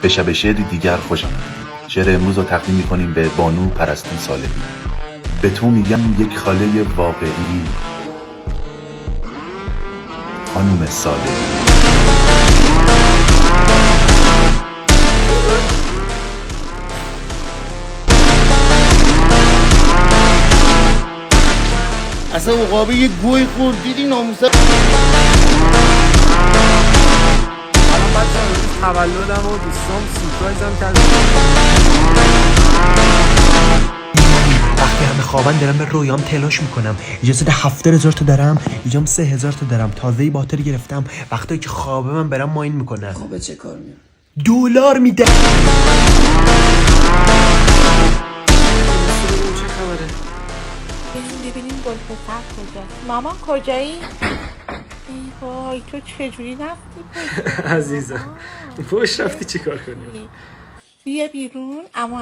به شب شعری دیگر خوش آمدید. شعر امروز رو تقدیم می‌کنیم به بانو پرستو صالحی. به تو میگم یک خاله واقعی، خانم صالحی. اصلا مقابل یه گوی خورد دیدی ناموسه. الان بچه روز تولدم و دوستام سورپرایزم کردن. وقتی همه خوابن دارم به رویام تلاش میکنم. اجازه ده 70,000 تا دارم، اینجام 3,000 تا دارم. تازه باتر گرفتم. وقتی که خوابه من برم ماین میکنم. خوابه چه کار میاد؟ دلار میده. چه خبره؟ ببینیم گل پسر کجاست. مامان کجایی؟ ای وای تو چجوری رفتی؟ عزیزم پشت رفتی چی کار کنیم؟ بیا بیرون اما